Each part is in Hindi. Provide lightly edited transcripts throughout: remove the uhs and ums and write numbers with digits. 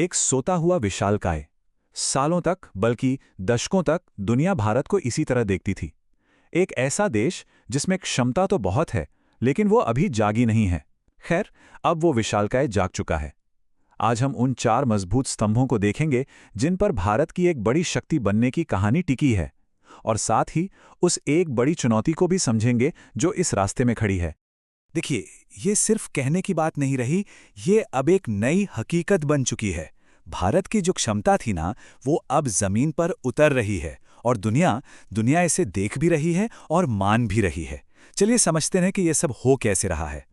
एक सोता हुआ विशालकाय। सालों तक, बल्कि दशकों तक दुनिया भारत को इसी तरह देखती थी। एक ऐसा देश जिसमें क्षमता तो बहुत है, लेकिन वो अभी जागी नहीं है। खैर, अब वो विशालकाय जाग चुका है। आज हम उन चार मजबूत स्तंभों को देखेंगे जिन पर भारत की एक बड़ी शक्ति बनने की कहानी टिकी है, और साथ ही उस एक बड़ी चुनौती को भी समझेंगे जो इस रास्ते में खड़ी है। देखिए, ये सिर्फ कहने की बात नहीं रही, ये अब एक नई हकीकत बन चुकी है। भारत की जो क्षमता थी ना, वो अब जमीन पर उतर रही है और दुनिया दुनिया इसे देख भी रही है और मान भी रही है। चलिए समझते हैं कि ये सब हो कैसे रहा है।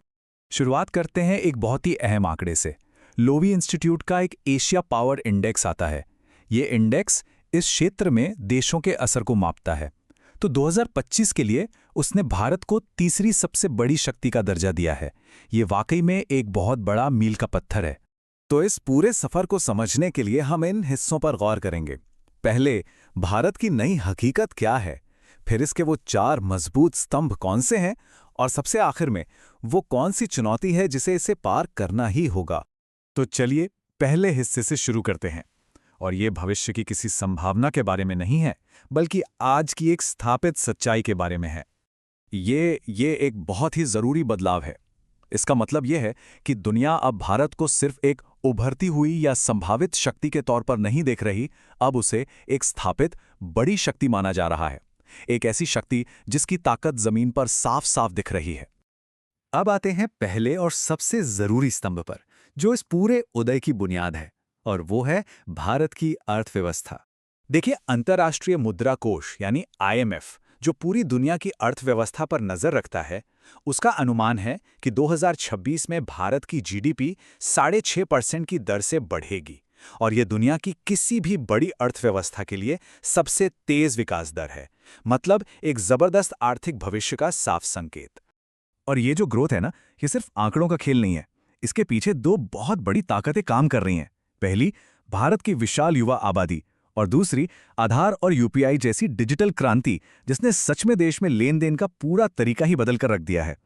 शुरुआत करते हैं एक बहुत ही अहम आंकड़े से। लोवी इंस्टीट्यूट का एक एशिया पावर इंडेक्स आता है। ये इंडेक्स इस क्षेत्र में देशों के असर को मापता है। तो 2025 के लिए उसने भारत को तीसरी सबसे बड़ी शक्ति का दर्जा दिया है। ये वाकई में एक बहुत बड़ा मील का पत्थर है। तो इस पूरे सफर को समझने के लिए हम इन हिस्सों पर गौर करेंगे। पहले, भारत की नई हकीकत क्या है, फिर इसके वो चार मजबूत स्तंभ कौन से हैं, और सबसे आखिर में वो कौन सी चुनौती है जिसे इसे पार करना ही होगा। तो चलिए पहले हिस्से से शुरू करते हैं। और ये भविष्य की किसी संभावना के बारे में नहीं है, बल्कि आज की एक स्थापित सच्चाई के बारे में है। ये एक बहुत ही जरूरी बदलाव है। इसका मतलब यह है कि दुनिया अब भारत को सिर्फ एक उभरती हुई या संभावित शक्ति के तौर पर नहीं देख रही, अब उसे एक स्थापित बड़ी शक्ति माना जा रहा है। एक ऐसी शक्ति जिसकी ताकत जमीन पर साफ साफ दिख रही है। अब आते हैं पहले और सबसे जरूरी स्तंभ पर, जो इस पूरे उदय की बुनियाद है, और वो है भारत की अर्थव्यवस्था। देखिए, अंतर्राष्ट्रीय मुद्रा कोष यानी IMF, जो पूरी दुनिया की अर्थव्यवस्था पर नजर रखता है, उसका अनुमान है कि 2026 में भारत की GDP 6.5% की दर से बढ़ेगी, और यह दुनिया की किसी भी बड़ी अर्थव्यवस्था के लिए सबसे तेज विकास दर है। मतलब एक जबरदस्त आर्थिक भविष्य का साफ संकेत। और ये जो ग्रोथ है ना, ये सिर्फ आंकड़ों का खेल नहीं है। इसके पीछे दो बहुत बड़ी ताकतें काम कर रही हैं। पहली, भारत की विशाल युवा आबादी, और दूसरी, आधार और UPI जैसी डिजिटल क्रांति, जिसने सच में देश में लेन देन का पूरा तरीका ही बदल कर रख दिया है।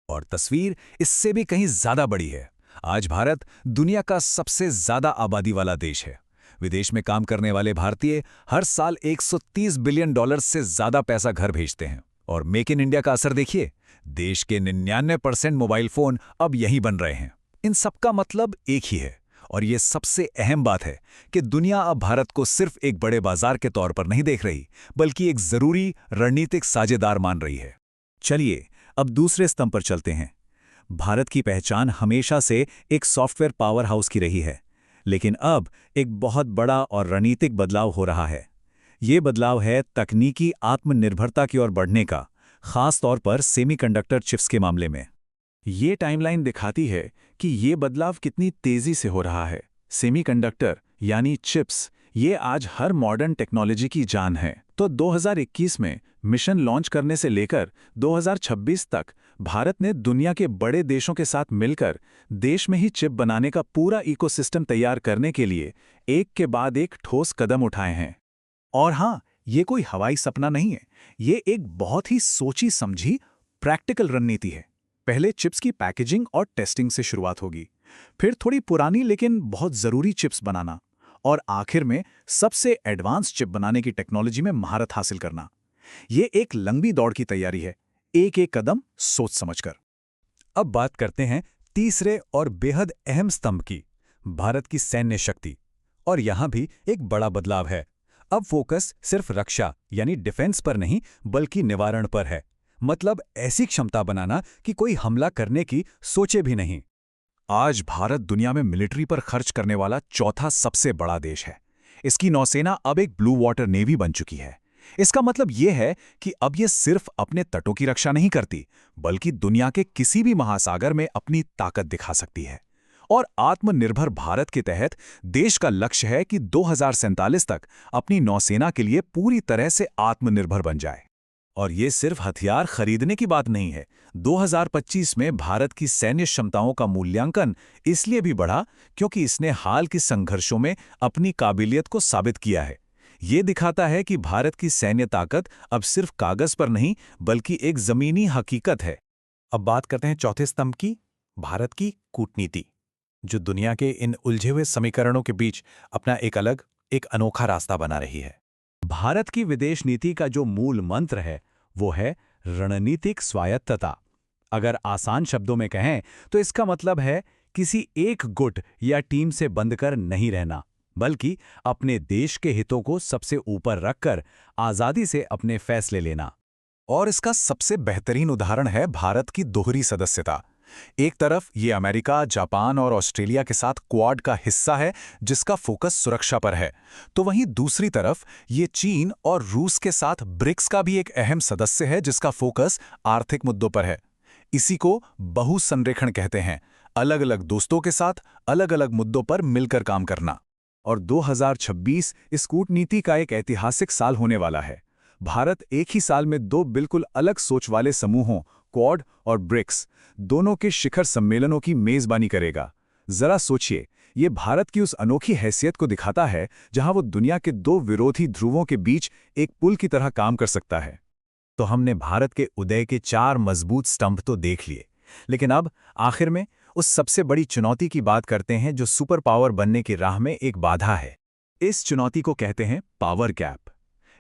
और तस्वीर इससे भी कहीं ज्यादा बड़ी है। आज भारत दुनिया का सबसे ज्यादा आबादी वाला देश है। विदेश में काम करने वाले भारतीय हर साल $130 बिलियन से ज्यादा पैसा घर भेजते हैं। और मेक इन इंडिया का असर देखिए, देश के 99% मोबाइल फोन अब यहीं बन रहे हैं। इन सबका मतलब एक ही है, और ये सबसे अहम बात है कि दुनिया अब भारत को सिर्फ एक बड़े बाजार के तौर पर नहीं देख रही, बल्कि एक जरूरी रणनीतिक साझेदार मान रही है। चलिए अब दूसरे स्तंभ पर चलते हैं। भारत की पहचान हमेशा से एक सॉफ्टवेयर पावर हाउस की रही है, लेकिन अब एक बहुत बड़ा और रणनीतिक बदलाव हो रहा है। ये बदलाव है तकनीकी आत्मनिर्भरता की ओर बढ़ने का, खास तौर पर सेमीकंडक्टर चिप्स के मामले में। ये टाइमलाइन दिखाती है कि ये बदलाव कितनी तेजी से हो रहा है। सेमीकंडक्टर यानी चिप्स, ये आज हर मॉडर्न टेक्नोलॉजी की जान है। तो 2021 में मिशन लॉन्च करने से लेकर 2026 तक भारत ने दुनिया के बड़े देशों के साथ मिलकर देश में ही चिप बनाने का पूरा इकोसिस्टम तैयार करने के लिए एक के बाद एक ठोस कदम उठाए हैं। और हाँ, ये कोई हवाई सपना नहीं है, ये एक बहुत ही सोची समझी प्रैक्टिकल रणनीति है। पहले चिप्स की पैकेजिंग और टेस्टिंग से शुरुआत होगी, फिर थोड़ी पुरानी लेकिन बहुत ज़रूरी चिप्स बनाना, और आखिर में सबसे एडवांस चिप बनाने की टेक्नोलॉजी में महारत हासिल करना। ये एक लंबी दौड़ की तैयारी है, एक एक कदम सोच समझकर। अब बात करते हैं तीसरे और बेहद अहम स्तंभ की, भारत की सैन्य शक्ति। और यहां भी एक बड़ा बदलाव है। अब फोकस सिर्फ रक्षा यानी डिफेंस पर नहीं, बल्कि निवारण पर है। मतलब ऐसी क्षमता बनाना कि कोई हमला करने की सोचे भी नहीं। आज भारत दुनिया में मिलिट्री पर खर्च करने वाला चौथा सबसे बड़ा देश है। इसकी नौसेना अब एक ब्लू वाटर नेवी बन चुकी है। इसका मतलब यह है कि अब यह सिर्फ अपने तटों की रक्षा नहीं करती, बल्कि दुनिया के किसी भी महासागर में अपनी ताकत दिखा सकती है। और आत्मनिर्भर भारत के तहत देश का लक्ष्य है कि 2047 तक अपनी नौसेना के लिए पूरी तरह से आत्मनिर्भर बन जाए। और ये सिर्फ हथियार खरीदने की बात नहीं है। 2025 में भारत की सैन्य क्षमताओं का मूल्यांकन इसलिए भी बढ़ा क्योंकि इसने हाल के संघर्षों में अपनी काबिलियत को साबित किया है। ये दिखाता है कि भारत की सैन्य ताकत अब सिर्फ कागज पर नहीं, बल्कि एक जमीनी हकीकत है। अब बात करते हैं चौथे स्तंभ की, भारत की कूटनीति। जो दुनिया के इन उलझे हुए समीकरणों के बीच अपना एक अनोखा रास्ता बना रही है। भारत की विदेश नीति का जो मूल मंत्र है वो है रणनीतिक स्वायत्तता। अगर आसान शब्दों में कहें तो इसका मतलब है किसी एक गुट या टीम से बंधकर नहीं रहना, बल्कि अपने देश के हितों को सबसे ऊपर रखकर आजादी से अपने फैसले लेना। और इसका सबसे बेहतरीन उदाहरण है भारत की दोहरी सदस्यता। एक तरफ ये अमेरिका, जापान और ऑस्ट्रेलिया के साथ क्वाड का हिस्सा है जिसका फोकस सुरक्षा पर है, तो वहीं दूसरी तरफ ये चीन और रूस के साथ ब्रिक्स का भी एक अहम सदस्य है जिसका फोकस आर्थिक मुद्दों पर है। इसी को बहुसंरेखण कहते हैं, अलग अलग दोस्तों के साथ अलग अलग मुद्दों पर मिलकर काम करना। और 2026 इस कूटनीति का एक ऐतिहासिक साल होने वाला है। भारत एक ही साल में दो बिल्कुल अलग सोच वाले समूहों क्वाड और ब्रिक्स दोनों के शिखर सम्मेलनों की मेजबानी करेगा। जरा सोचिए, ये भारत की उस अनोखी हैसियत को दिखाता है जहां वो दुनिया के दो विरोधी ध्रुवों के बीच एक पुल की तरह काम कर सकता है। तो हमने भारत के उदय के 4 मजबूत स्तंभ तो देख लिए, लेकिन अब आखिर में उस सबसे बड़ी चुनौती की बात करते हैं जो सुपर पावर बनने की राह में एक बाधा है। इस चुनौती को कहते हैं पावर गैप।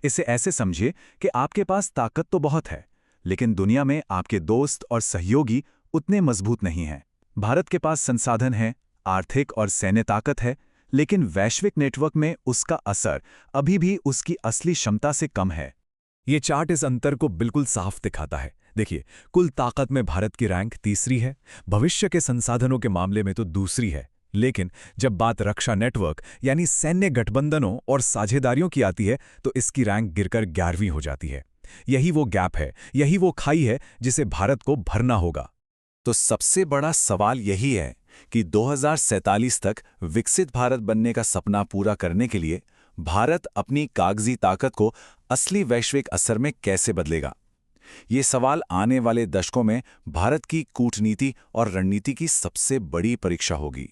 इसे ऐसे समझिए कि आपके पास ताकत तो बहुत है, लेकिन दुनिया में आपके दोस्त और सहयोगी उतने मजबूत नहीं हैं। भारत के पास संसाधन है, आर्थिक और सैन्य ताकत है, लेकिन वैश्विक नेटवर्क में उसका असर अभी भी उसकी असली क्षमता से कम है। ये चार्ट इस अंतर को बिल्कुल साफ दिखाता है। देखिए, कुल ताकत में भारत की रैंक तीसरी है, भविष्य के संसाधनों के मामले में तो दूसरी है, लेकिन जब बात रक्षा नेटवर्क यानी सैन्य गठबंधनों और साझेदारियों की आती है तो इसकी रैंक गिरकर 11वीं हो जाती है। यही वो गैप है, यही वो खाई है जिसे भारत को भरना होगा। तो सबसे बड़ा सवाल यही है कि 2047 तक विकसित भारत बनने का सपना पूरा करने के लिए भारत अपनी कागजी ताकत को असली वैश्विक असर में कैसे बदलेगा। ये सवाल आने वाले दशकों में भारत की कूटनीति और रणनीति की सबसे बड़ी परीक्षा होगी।